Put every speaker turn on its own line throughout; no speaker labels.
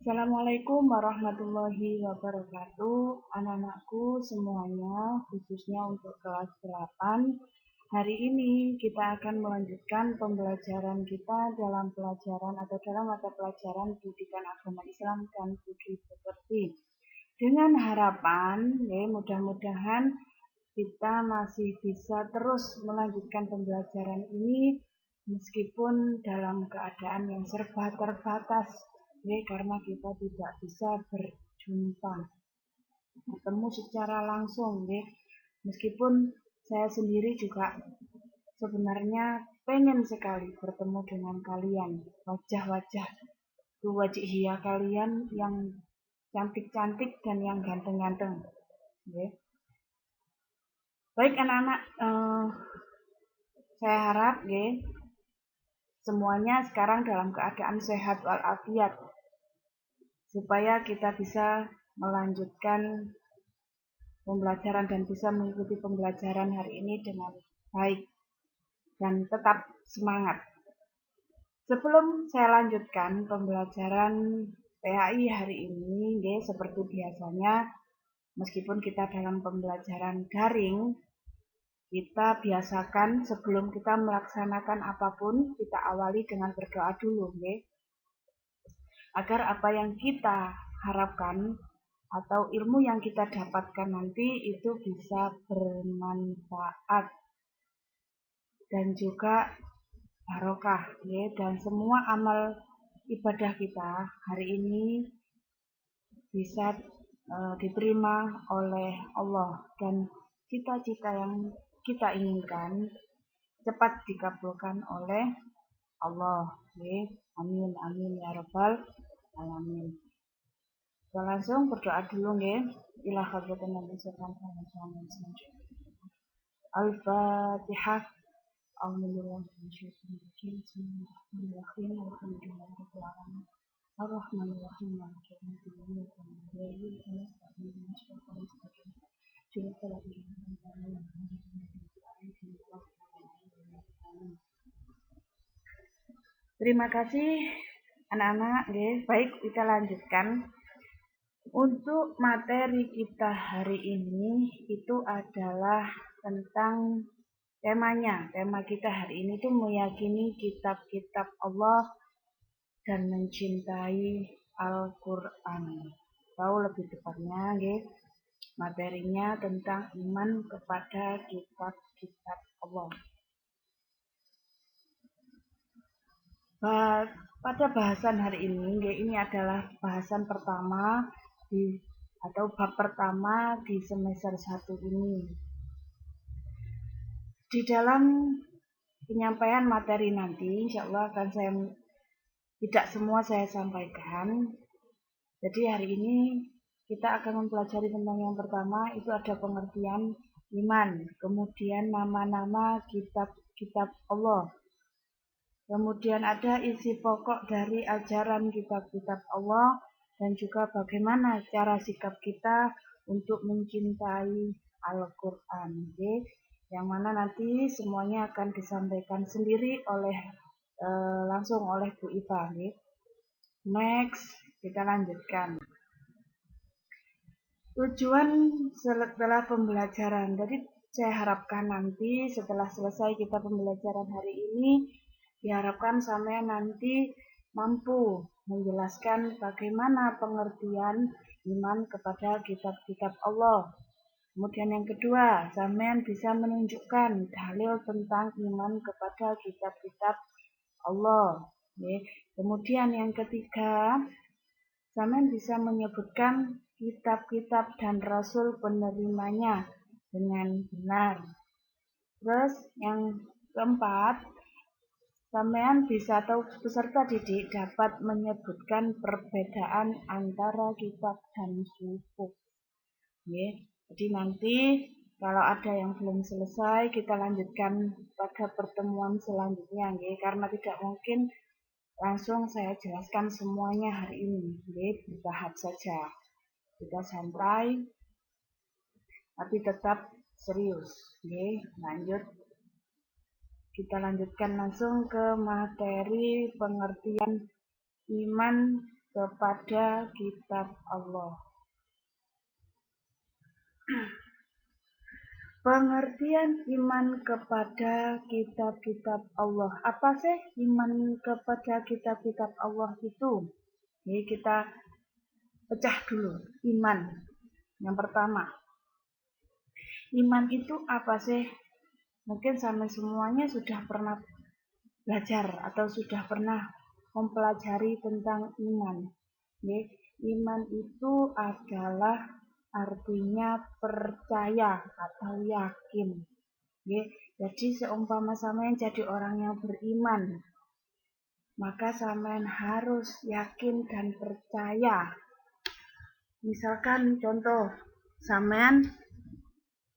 Assalamualaikum warahmatullahi wabarakatuh. Anak-anakku semuanya, khususnya untuk kelas 8. Hari ini kita akan melanjutkan pembelajaran kita dalam pelajaran atau dalam mata pelajaran pendidikan agama Islam dan budi pekerti. Dengan harapan, mudah-mudahan kita masih bisa terus melanjutkan pembelajaran ini meskipun dalam keadaan yang serba terbatas. Karena kita tidak bisa berjumpa, bertemu secara langsung, meskipun saya sendiri juga sebenarnya pengen sekali bertemu dengan kalian, wajah-wajah wajihia kalian yang cantik-cantik dan yang ganteng-ganteng. Baik anak-anak, saya harap semuanya sekarang dalam keadaan sehat walafiat, supaya kita bisa melanjutkan pembelajaran dan bisa mengikuti pembelajaran hari ini dengan baik dan tetap semangat. Sebelum saya lanjutkan pembelajaran PAI hari ini, seperti biasanya, meskipun kita dalam pembelajaran daring, kita biasakan sebelum kita melaksanakan apapun, kita awali dengan berdoa dulu, agar apa yang kita harapkan atau ilmu yang kita dapatkan nanti itu bisa bermanfaat dan juga barokah, dan semua amal ibadah kita hari ini bisa diterima oleh Allah, dan cita-cita yang kita inginkan cepat dikabulkan oleh Allah. Amin amin ya rabbal alamin. Kita langsung berdoa dulu, ila hadratin Nabi sallallahu alaihi wasallam. Al-Fatihah. Bismillahirrahmanirrahim. Alhamdulillahirabbil alamin. Ar-Rahmanirrahim. Maliki yaumiddin. Terima kasih anak-anak, baik kita lanjutkan. Untuk materi kita hari ini itu adalah tentang temanya. Tema kita hari ini itu meyakini kitab-kitab Allah dan mencintai Al-Quran. Atau lebih tepatnya, materinya tentang iman kepada kitab-kitab Allah. Pada bahasan hari ini adalah bahasan pertama atau bab pertama di semester 1 ini. Di dalam penyampaian materi nanti, insya Allah akan tidak semua saya sampaikan. Jadi hari ini kita akan mempelajari tentang yang pertama, itu ada pengertian iman, kemudian nama-nama kitab-kitab Allah. Kemudian ada isi pokok dari ajaran kitab-kitab Allah, dan juga bagaimana cara sikap kita untuk mencintai Al-Quran, yang mana nanti semuanya akan disampaikan sendiri langsung oleh Bu Iva. Next, kita lanjutkan. Tujuan setelah pembelajaran, jadi saya harapkan nanti setelah selesai kita pembelajaran hari ini, diharapkan sampai nanti mampu menjelaskan bagaimana pengertian iman kepada kitab-kitab Allah. Kemudian yang kedua, sampean bisa menunjukkan dalil tentang iman kepada kitab-kitab Allah. Kemudian yang ketiga, sampean bisa menyebutkan kitab-kitab dan rasul penerimanya dengan benar. Terus yang keempat, sampean bisa atau peserta didik dapat menyebutkan perbedaan antara kitab dan suhuf. Jadi nanti kalau ada yang belum selesai, kita lanjutkan pada pertemuan selanjutnya, karena tidak mungkin langsung saya jelaskan semuanya hari ini, bertahap saja. Kita santai, tapi tetap serius. Lanjut. Kita lanjutkan langsung ke materi pengertian iman kepada kitab Allah. Pengertian iman kepada kitab-kitab Allah. Apa sih iman kepada kitab-kitab Allah itu? Jadi kita pecah dulu. Iman. Yang pertama, iman itu apa sih? Mungkin sama semuanya sudah pernah belajar atau sudah pernah mempelajari tentang iman. Iman itu adalah artinya percaya atau yakin. Jadi seumpama sampean jadi orang yang beriman, maka sampean harus yakin dan percaya. Misalkan contoh, sampean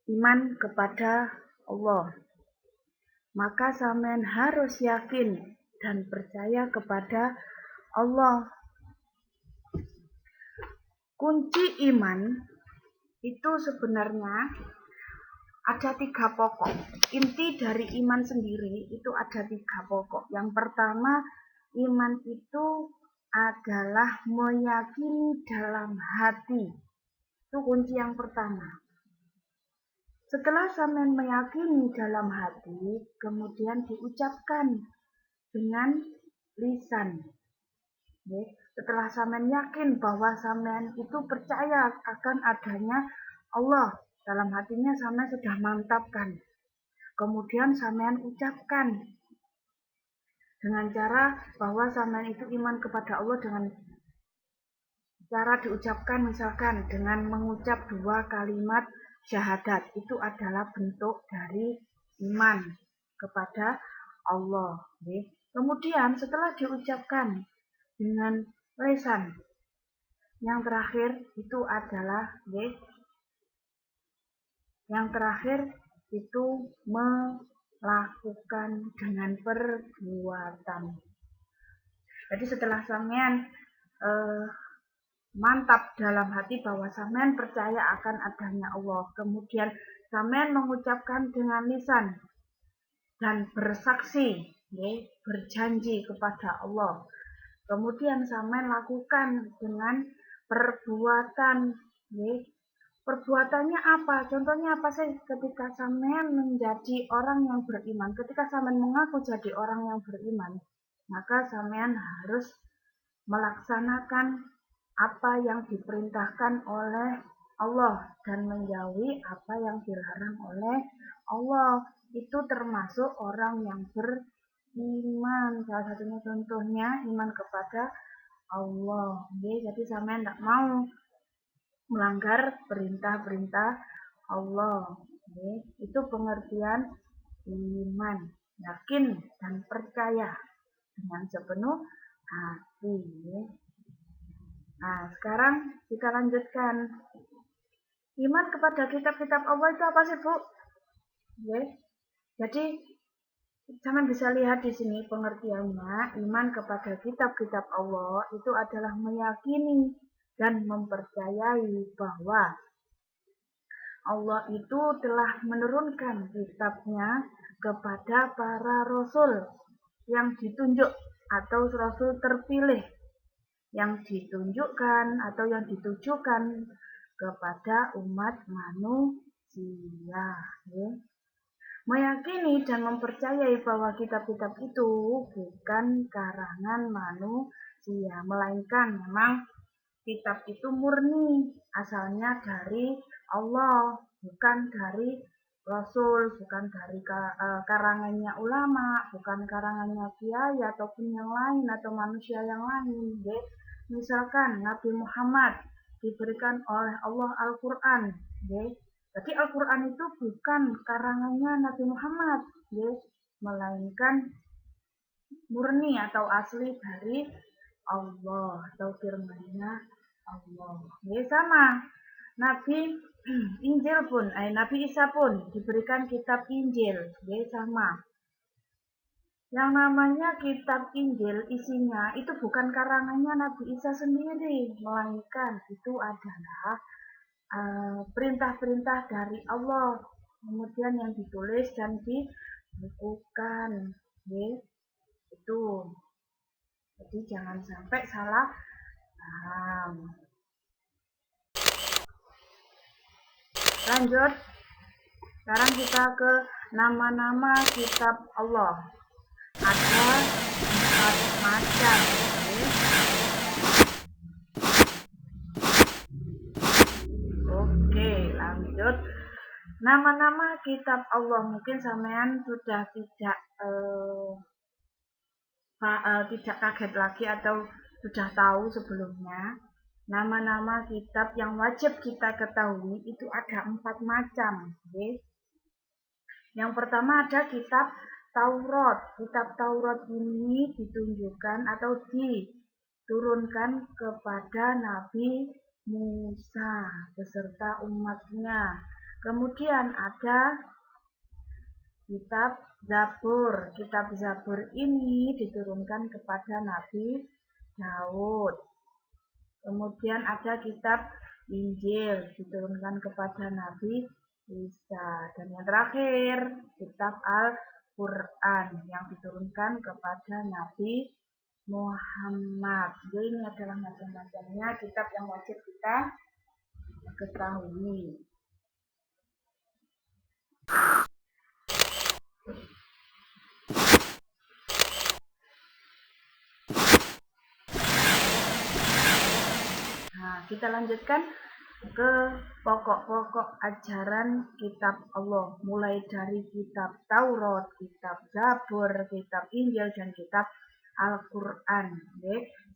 iman kepada Allah, maka sampean harus yakin dan percaya kepada Allah. Kunci iman itu sebenarnya ada 3 pokok. Inti dari iman sendiri itu ada 3 pokok. Yang pertama, iman itu adalah meyakini dalam hati. Itu kunci yang pertama. Setelah sampean meyakini dalam hati, kemudian diucapkan dengan lisan. Setelah sampean yakin bahwa sampean itu percaya akan adanya Allah, dalam hatinya sampean sudah mantapkan. Kemudian sampean ucapkan dengan cara bahwa sampean itu iman kepada Allah dengan cara diucapkan misalkan dengan mengucap 2 kalimat syahadat. Itu adalah bentuk dari iman kepada Allah. Kemudian setelah diucapkan dengan lisan, yang terakhir itu adalah melakukan dengan perbuatan. Jadi setelah sampean mantap dalam hati bahwa sampean percaya akan adanya Allah, kemudian sampean mengucapkan dengan lisan dan bersaksi, berjanji kepada Allah. Kemudian sampean lakukan dengan perbuatan. Perbuatannya apa? Contohnya apa sih? Ketika sampean menjadi orang yang beriman, ketika sampean mengaku jadi orang yang beriman, maka sampean harus melaksanakan apa yang diperintahkan oleh Allah dan menjauhi apa yang dilarang oleh Allah. Itu termasuk orang yang beriman. Salah satunya contohnya iman kepada Allah. Jadi sampean tidak mau melanggar perintah-perintah Allah. Itu pengertian iman, yakin dan percaya dengan sepenuh hati. Nah, sekarang kita lanjutkan. Iman kepada kitab-kitab Allah itu apa sih, Bu? Jadi Jangan bisa lihat di sini pengertiannya, iman kepada kitab-kitab Allah itu adalah meyakini dan mempercayai bahwa Allah itu telah menurunkan kitabnya kepada para rasul yang ditunjuk atau rasul terpilih yang ditunjukkan atau yang ditujukan kepada umat manusia. Meyakini dan mempercayai bahwa kitab-kitab itu bukan karangan manusia, melainkan memang kitab itu murni, asalnya dari Allah, bukan dari Rasul, bukan dari karangannya ulama, bukan karangannya kiai ataupun yang lain atau manusia yang lain. Misalkan Nabi Muhammad diberikan oleh Allah Al-Quran, jadi Al-Quran itu bukan karangannya Nabi Muhammad, melainkan murni atau asli dari Allah atau firman-Nya Allah. Sama Nabi Injil pun, Nabi Isa pun diberikan kitab Injil, sama. Yang namanya kitab Injil isinya itu bukan karangannya Nabi Isa sendiri, melainkan itu adalah perintah-perintah dari Allah, kemudian yang ditulis dan dibukukan, itu. Jadi jangan sampai salah Paham. Lanjut. Sekarang kita ke nama-nama kitab Allah. Ada 4 macam. Oke, lanjut. Nama-nama kitab Allah mungkin sampean sudah tidak kaget lagi atau sudah tahu sebelumnya. Nama-nama kitab yang wajib kita ketahui itu ada 4 macam. Okay? Yang pertama ada kitab Taurat. Kitab Taurat ini ditunjukkan atau diturunkan kepada Nabi Musa beserta umatnya. Kemudian ada kitab Zabur. Kitab Zabur ini diturunkan kepada Nabi Daud. Kemudian ada kitab Injil diturunkan kepada Nabi Isa. Dan yang terakhir kitab Al-Quran yang diturunkan kepada Nabi Muhammad. Jadi ini adalah macam-macamnya kitab yang wajib kita ketahui. Nah, kita lanjutkan ke pokok-pokok ajaran kitab Allah, mulai dari kitab Taurat, kitab Zabur, kitab Injil, dan kitab Al-Quran.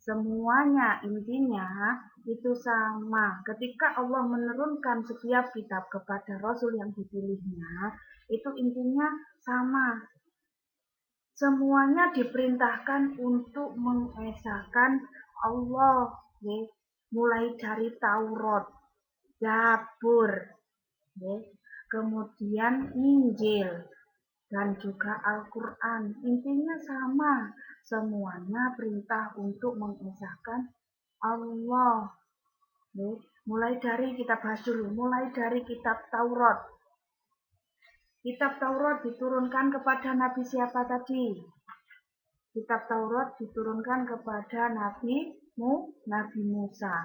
Semuanya intinya itu sama. Ketika Allah menurunkan setiap kitab kepada Rasul yang dipilihnya, itu intinya sama. Semuanya diperintahkan untuk mengesahkan Allah. Mulai dari Taurat, Zabur, kemudian Injil, dan juga Al-Quran. Intinya sama, semuanya perintah untuk mengesahkan Allah. Mulai dari kita bahas dulu, mulai dari kitab Taurat. Kitab Taurat diturunkan kepada Nabi siapa tadi? Kitab Taurat diturunkan kepada Nabi Musa.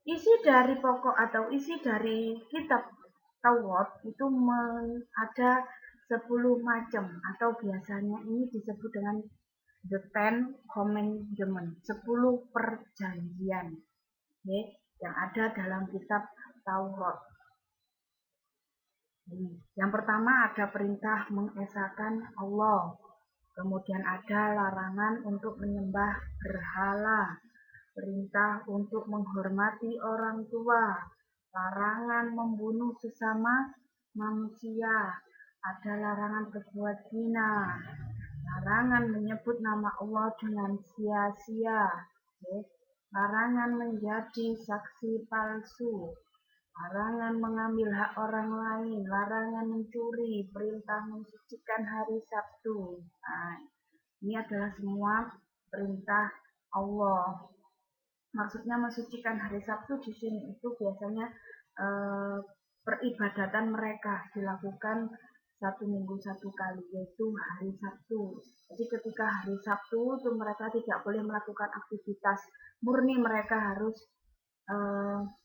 Isi dari pokok atau isi dari kitab Taurat itu ada 10 macam atau biasanya ini disebut dengan the 10 commandment, 10 perjanjian yang ada dalam kitab Taurat. Yang pertama ada perintah mengesahkan Allah. Kemudian ada larangan untuk menyembah berhala, perintah untuk menghormati orang tua, larangan membunuh sesama manusia, ada larangan berbuat zina, larangan menyebut nama Allah dengan sia-sia, larangan menjadi saksi palsu, larangan mengambil hak orang lain, larangan mencuri, perintah mensucikan hari Sabtu. Nah, ini adalah semua perintah Allah. Maksudnya mensucikan hari Sabtu di sini itu biasanya peribadatan mereka dilakukan 1 minggu 1 kali, yaitu hari Sabtu. Jadi ketika hari Sabtu itu mereka tidak boleh melakukan aktivitas, murni mereka harus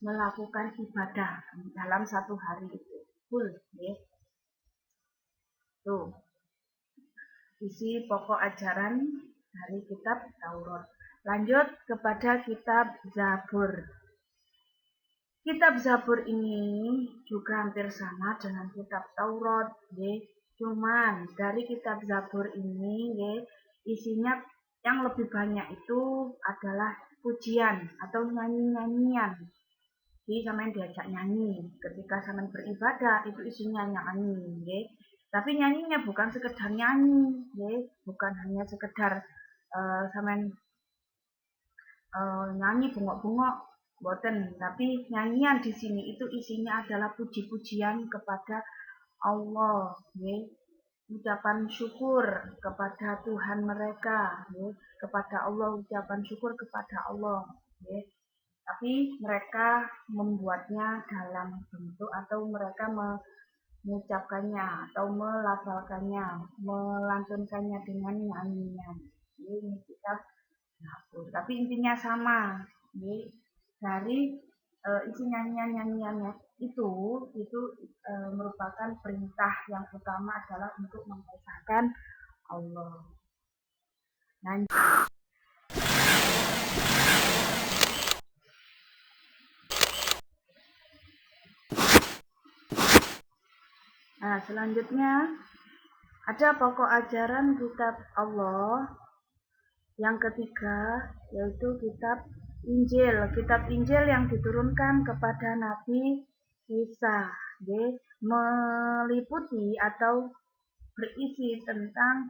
melakukan ibadah dalam 1 hari itu full. Tuh isi pokok ajaran dari kitab Taurat. Lanjut kepada kitab Zabur. Kitab Zabur ini juga hampir sama dengan kitab Taurat. Cuman dari kitab Zabur ini isinya yang lebih banyak itu adalah pujian atau nyanyi-nyanyian. Jadi sampean diajak nyanyi. Ketika sampean beribadah itu isinya nyanyi. Tapi nyanyinya bukan sekedar nyanyi, bukan hanya sekedar sampean nyanyi bengok-bengok, boten. Tapi nyanyian di sini itu isinya adalah puji-pujian kepada Allah, ucapan syukur kepada Tuhan mereka, kepada Allah, ucapan syukur kepada Allah. Tapi mereka membuatnya dalam bentuk atau mereka mengucapkannya atau melafalkannya, melantunkannya dengan nyanyian. Ini kitab Zabur. tapi intinya sama. Dari isi nyanyiannya itu merupakan perintah yang utama adalah untuk mengesahkan Allah. Nah, selanjutnya ada pokok ajaran kitab Allah yang ketiga, yaitu kitab Injil. Kitab Injil yang diturunkan kepada Nabi Isa, meliputi atau berisi tentang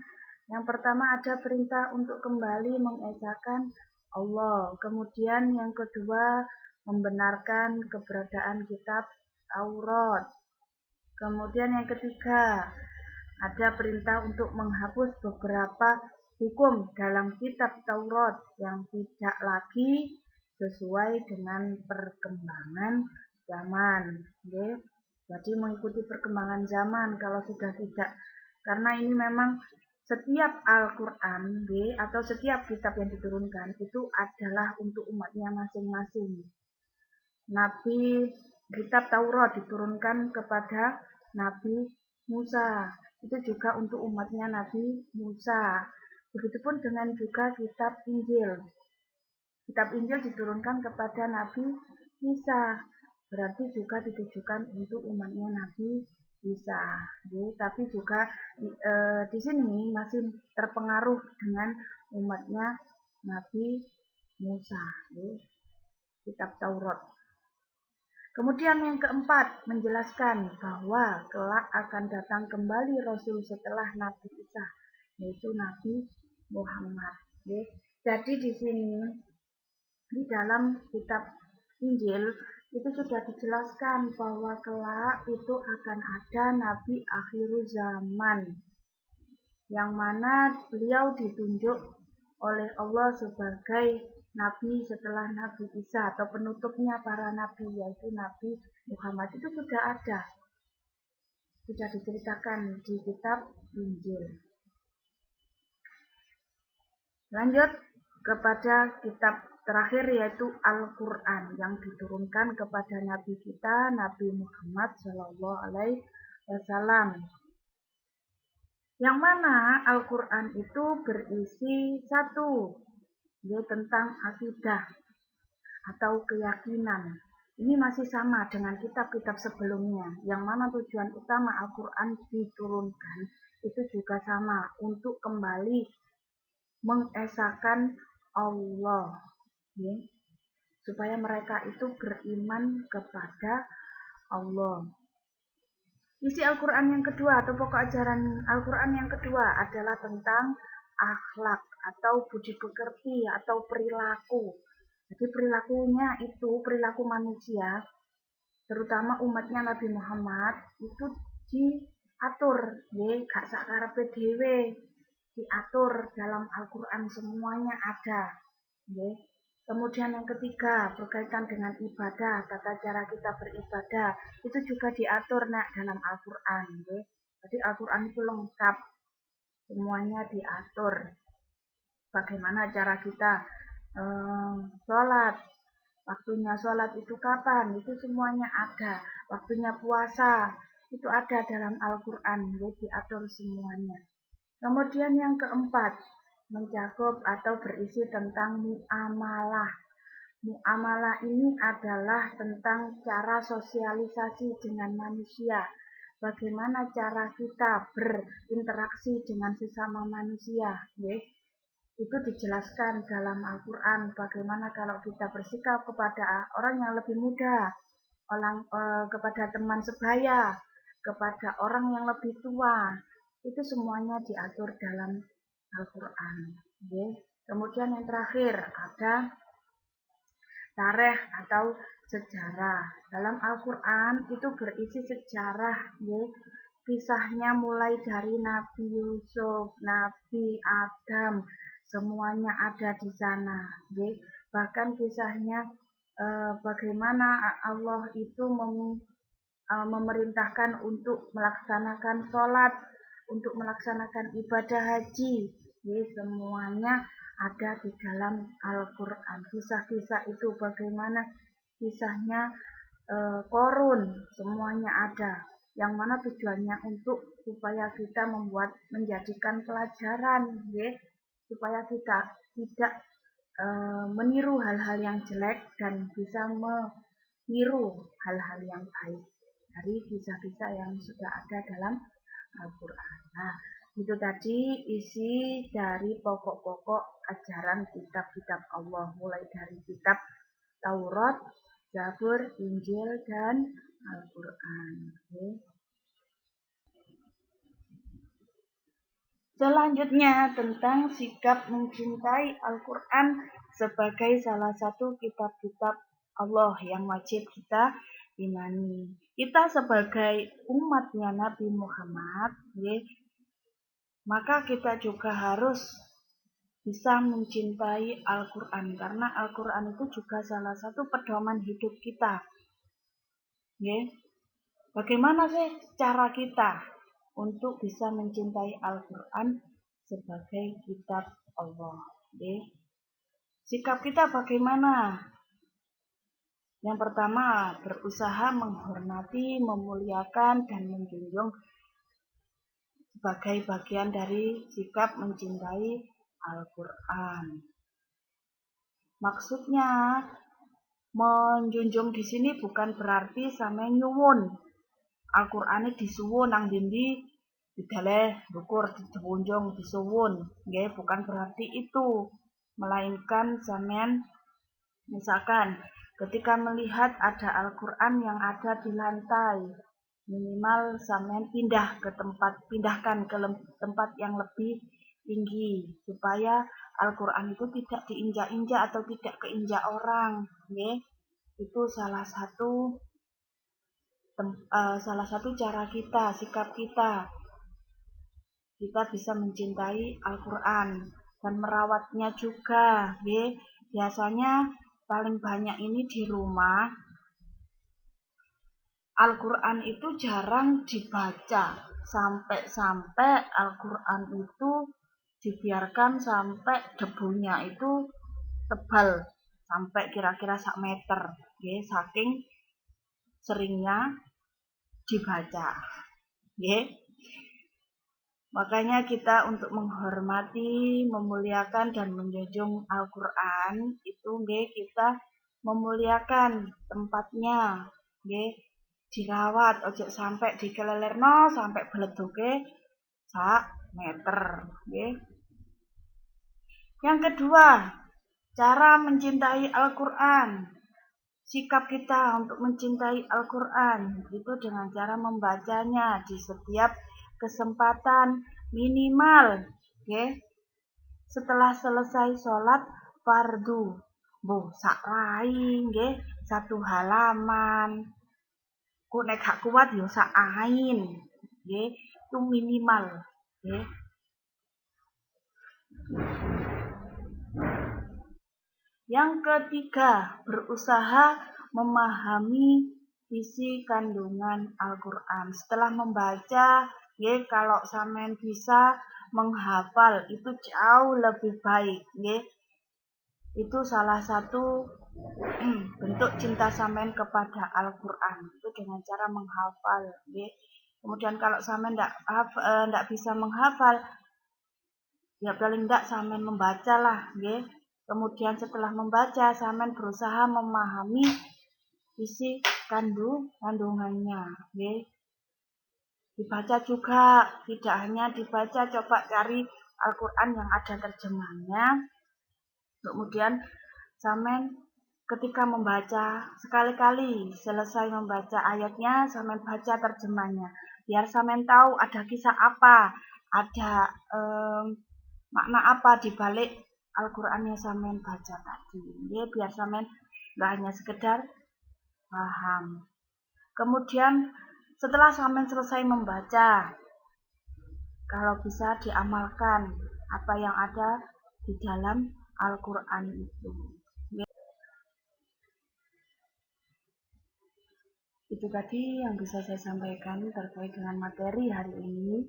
yang pertama ada perintah untuk kembali mengesahkan Allah. Kemudian yang kedua membenarkan keberadaan kitab Taurat. Kemudian yang ketiga ada perintah untuk menghapus beberapa hukum dalam kitab Taurat yang tidak lagi sesuai dengan perkembangan zaman. Jadi mengikuti perkembangan zaman kalau sudah tidak, karena ini memang setiap Al-Quran atau setiap kitab yang diturunkan itu adalah untuk umatnya masing-masing. Kitab Taurat diturunkan kepada Nabi Musa, itu juga untuk umatnya Nabi Musa. Begitupun dengan juga kitab Injil. Kitab Injil diturunkan kepada Nabi Isa, berarti juga ditujukan untuk umatnya Nabi Isa. Tapi juga di sini masih terpengaruh dengan umatnya Nabi Musa, kitab Taurat. Kemudian yang keempat, menjelaskan bahwa kelak akan datang kembali Rasul setelah Nabi Isa, yaitu Nabi Muhammad. Jadi di sini, di dalam kitab Injil, itu sudah dijelaskan bahwa kelak itu akan ada Nabi akhir zaman, yang mana beliau ditunjuk oleh Allah sebagai Nabi setelah Nabi Isa atau penutupnya para Nabi, yaitu Nabi Muhammad. Itu sudah ada, sudah diceritakan di kitab Injil. Lanjut kepada kitab terakhir, yaitu Al-Quran yang diturunkan kepada Nabi kita, Nabi Muhammad SAW. Yang mana Al-Quran itu berisi satu, tentang akidah atau keyakinan. Ini masih sama dengan kitab-kitab sebelumnya, yang mana tujuan utama Al-Quran diturunkan itu juga sama, untuk kembali mengesahkan Allah, supaya mereka itu beriman kepada Allah. Isi Al-Quran yang kedua atau pokok ajaran Al-Quran yang kedua adalah tentang akhlak atau budi pekerti atau perilaku. Jadi perilakunya itu perilaku manusia, terutama umatnya Nabi Muhammad itu diatur, gak sakarepe dhewe, diatur dalam Al-Quran, semuanya ada. Kemudian yang ketiga berkaitan dengan ibadah, tata cara kita beribadah itu juga diatur dalam Al-Quran. Jadi Al-Quran itu lengkap, semuanya diatur. Bagaimana cara kita sholat, waktunya sholat itu kapan, itu semuanya ada. Waktunya puasa itu ada dalam Al-Quran, diatur semuanya. Kemudian yang keempat, mencakup atau berisi tentang muamalah. Muamalah ini adalah tentang cara sosialisasi dengan manusia. Bagaimana cara kita berinteraksi dengan sesama manusia, itu dijelaskan dalam Al-Quran. Bagaimana kalau kita bersikap kepada orang yang lebih muda, kepada teman sebaya, kepada orang yang lebih tua, itu semuanya diatur dalam Al-Quran. Kemudian yang terakhir ada tarikh atau sejarah. Dalam Al-Quran itu berisi sejarah, kisahnya mulai dari Nabi Yusuf, Nabi Adam, semuanya ada di sana. Bahkan kisahnya bagaimana Allah itu memerintahkan untuk melaksanakan sholat, untuk melaksanakan ibadah haji, semuanya ada di dalam Al-Quran. Kisah-kisah itu bagaimana kisahnya Korun, semuanya ada. Yang mana tujuannya untuk supaya kita menjadikan pelajaran, ya, supaya kita tidak meniru hal-hal yang jelek dan bisa meniru hal-hal yang baik dari kisah-kisah yang sudah ada dalam Al-Quran. Nah, itu tadi isi dari pokok-pokok ajaran kitab-kitab Allah, mulai dari kitab Taurat, Zabur, Injil, dan Al-Quran. Oke. Selanjutnya tentang sikap mencintai Al-Quran sebagai salah satu kitab-kitab Allah yang wajib kita imani. Kita sebagai umatnya Nabi Muhammad, ya, maka kita juga harus bisa mencintai Al-Quran karena Al-Quran itu juga salah satu pedoman hidup kita. Ya. Bagaimana sih cara kita untuk bisa mencintai Al-Quran sebagai kitab Allah? Ya. Sikap kita bagaimana? Yang pertama, berusaha menghormati, memuliakan, dan menjunjung sebagai bagian dari sikap mencintai Al-Quran. Maksudnya, menjunjung di sini bukan berarti sama nyuwun. Al-Qur'ane disuwun nang dindi didaleh dukur dijunjung disuwun, nggih bukan berarti itu. Melainkan sampean misalkan ketika melihat ada Al-Qur'an yang ada di lantai, minimal sampean pindahkan ke tempat yang lebih tinggi supaya Al-Qur'an itu tidak diinjak-injak atau tidak keinjak orang, nggih. Itu salah satu cara kita, sikap kita bisa mencintai Al-Quran dan merawatnya juga. Biasanya paling banyak ini di rumah Al-Quran itu jarang dibaca, sampai Al-Quran itu dibiarkan sampai debunya itu tebal sampai kira-kira 1 meter, saking seringnya dibaca. Makanya kita untuk menghormati, memuliakan dan menjunjung Al-Qur'an itu kita memuliakan tempatnya, dirawat ojo sampai dikelelerno sampai beleduke 1 meter, Yang kedua, cara mencintai Al-Qur'an. Sikap kita untuk mencintai Al-Quran itu dengan cara membacanya di setiap kesempatan minimal, setelah selesai sholat fardu, sak rai, 1 halaman, ku nek gak kuat yo sak ain, itu minimal, Yang ketiga, berusaha memahami isi kandungan Al-Quran. Setelah membaca, kalau sampean bisa menghafal itu jauh lebih baik, Itu salah satu bentuk cinta sampean kepada Al-Quran itu dengan cara menghafal, Kemudian kalau sampean ndak bisa menghafal, ya paling ndak sampean membaca lah, Kemudian setelah membaca, sampean berusaha memahami isi kandungannya, Dibaca juga, tidak hanya dibaca, coba cari Al-Quran yang ada terjemahnya. Kemudian sampean ketika membaca, sekali-kali selesai membaca ayatnya, sampean baca terjemahnya. Biar sampean tahu ada kisah apa, ada makna apa di balik Al-Quran yang sampean baca tadi, biar sampean gak hanya sekedar paham. Kemudian setelah sampean selesai membaca, kalau bisa diamalkan apa yang ada di dalam Al-Quran itu. Itu tadi yang bisa saya sampaikan terkait dengan materi hari ini.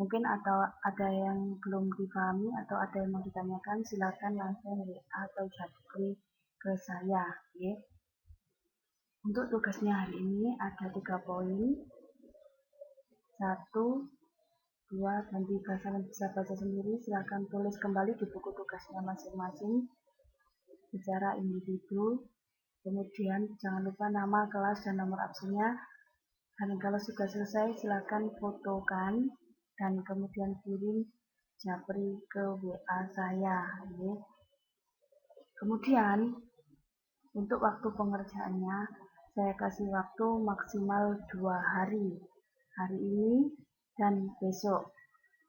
Mungkin ada yang belum dipahami atau ada yang mau ditanyakan, silakan langsung WA atau japri ke saya. Ya. Untuk tugasnya hari ini ada 3 poin. 1, 2, dan 3. Kalian bisa baca sendiri. Silakan tulis kembali di buku tugasnya masing-masing secara individu. Kemudian jangan lupa nama, kelas, dan nomor absennya. Dan kalau sudah selesai, silakan fotokan dan kemudian kirim japri ke WA saya. Ya. Kemudian untuk waktu pengerjaannya, saya kasih waktu maksimal 2 hari. Hari ini dan besok.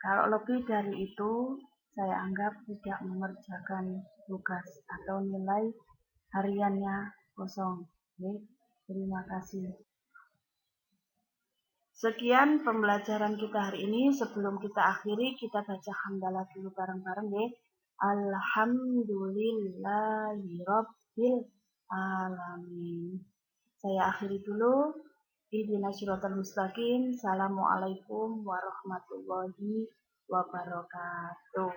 Kalau lebih dari itu, saya anggap tidak mengerjakan tugas atau nilai hariannya kosong. Oke, terima kasih. Sekian pembelajaran kita hari ini. Sebelum kita akhiri, kita baca hamdalah dulu bareng-bareng ya. Alhamdulillahirabbil alamin. Saya akhiri dulu. Ihdinas siratal mustaqim. Assalamualaikum warahmatullahi wabarakatuh.